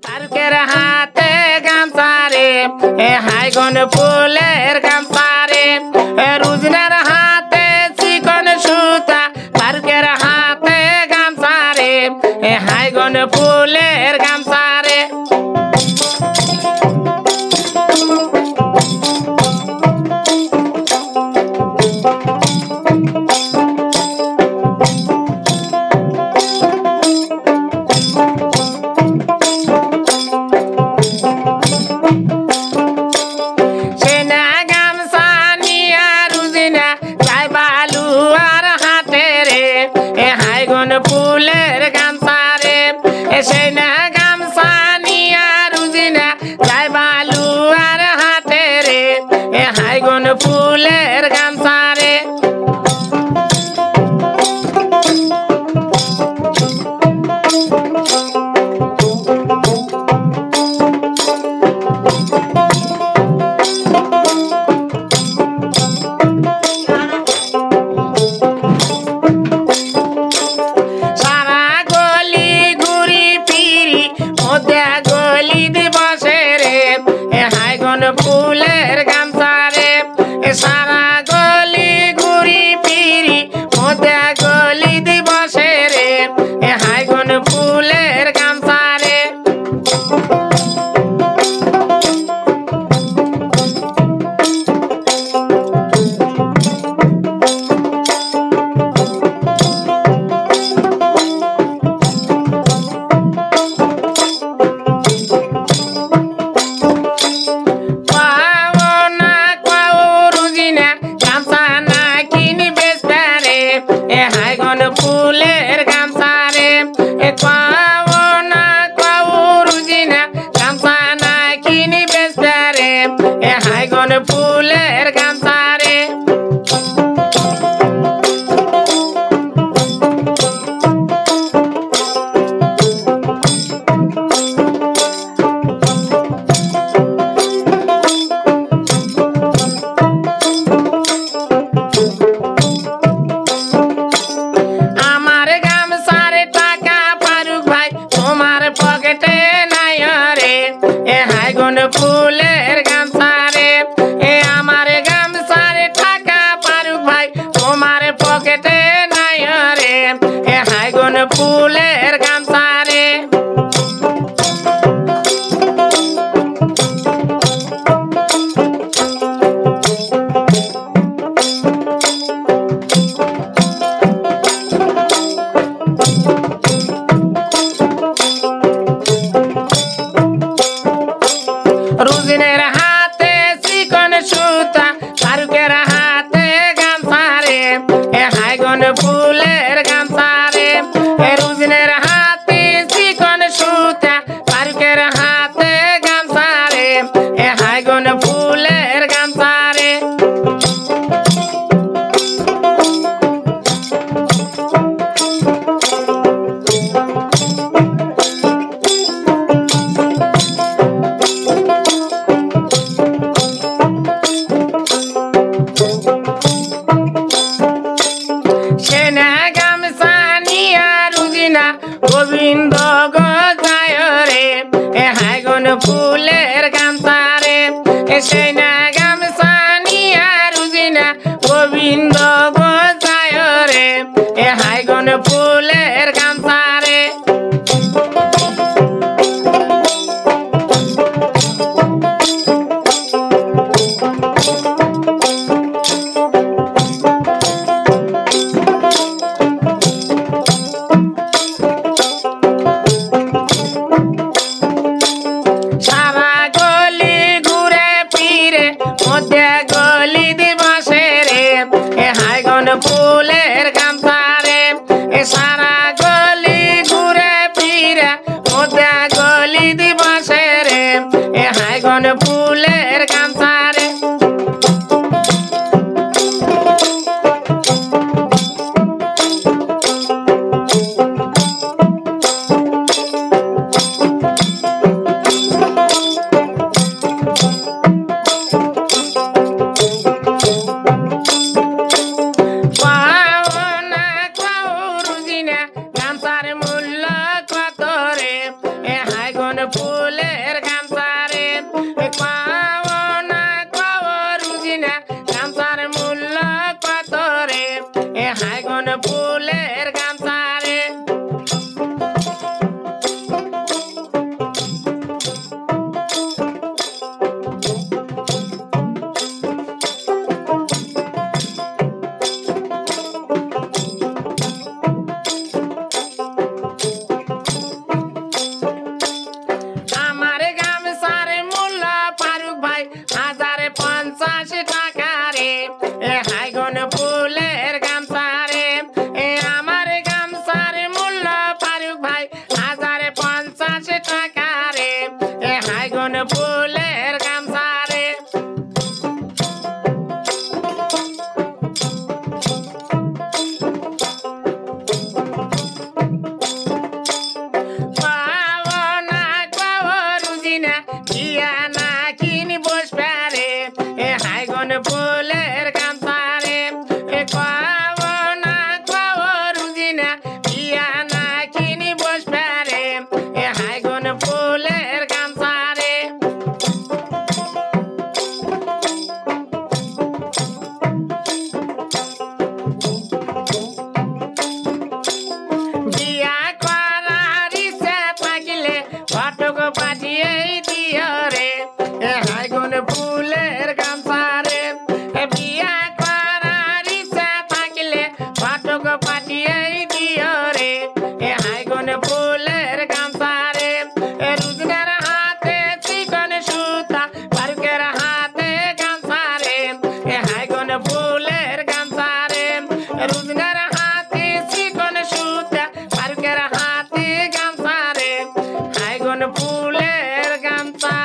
ফারুকের হাতে গামছা রে হাইগন ফুলের গামছা রে রুজনার হাতে চিকন সুতা ফারুকের হাতে গামছা রে হাইগন ফুলের গামছা রে ফুলের গামছা রে সেই না গামছা নিয়া রুজিনা যাই বালু আর হাতে রে হাইগন ফুলের গামছা রে ফুলের গামছা রে সারা গলি ঘুরি ফিরি মধ্যে গলি দিবসে রে হাইগন ফুলের গামছা রে ফুলের গামছা রে পাও না পাও রুজিনা গামছা না কিনি বেচতে রে হাইগন ফুলের গামছা রে ফুলের গামছা রে আমার গামছা রে টাকা পারুক ভাই তোমার পকেটে নাই রে হাইগন ফুলের গামছা রে রুজিনের হাতে চিকন সুতা ফারুকের হাতে গামছা রে হাইগন ফুলের গামছা রে রুজিনের হাতে চিকন সুতা ফারুকের হাতে গামছা রে হাইগন ফুলের গামছা রে গোবিন্দ গজায় রে হাইগন ফুলের গামছা রে সেই না গামছা নিয়া রুজিনা গোবিন্দ গজায় রে হাইগন ফুলের গামছা রে ফুলের গামছা রে সারা গলি ঘুরে ফিরে মধ্যে গলি দিবসে রে হাইগন ফুলের গামছা রে ফুল রুজিনা বিয়া না কিনি বস পারে হাইগন ফুলের গামছারে কব না কব রুজিনা বিয়া না কিনি বস পারে হাইগন ফুলের গামছারে বিয়া করার ইচ্ছা থাকিলে ফটক পাঠিয়ে দিও রে হাইগন ফুলের গামছারে বিয়া করার ইচ্ছা থাকিলে ফটক পাঠিয়ে দিও রে হাইগন ফুলের গামছারে রুজনার হাতে চিকন সুতা ফারুকের হাতে গামছারে হাইগন ফুলের গামছারে রুজনার হাতে চিকন সুতা ফারুকের হাতে গামছারে হাইগন ফুলের গামছা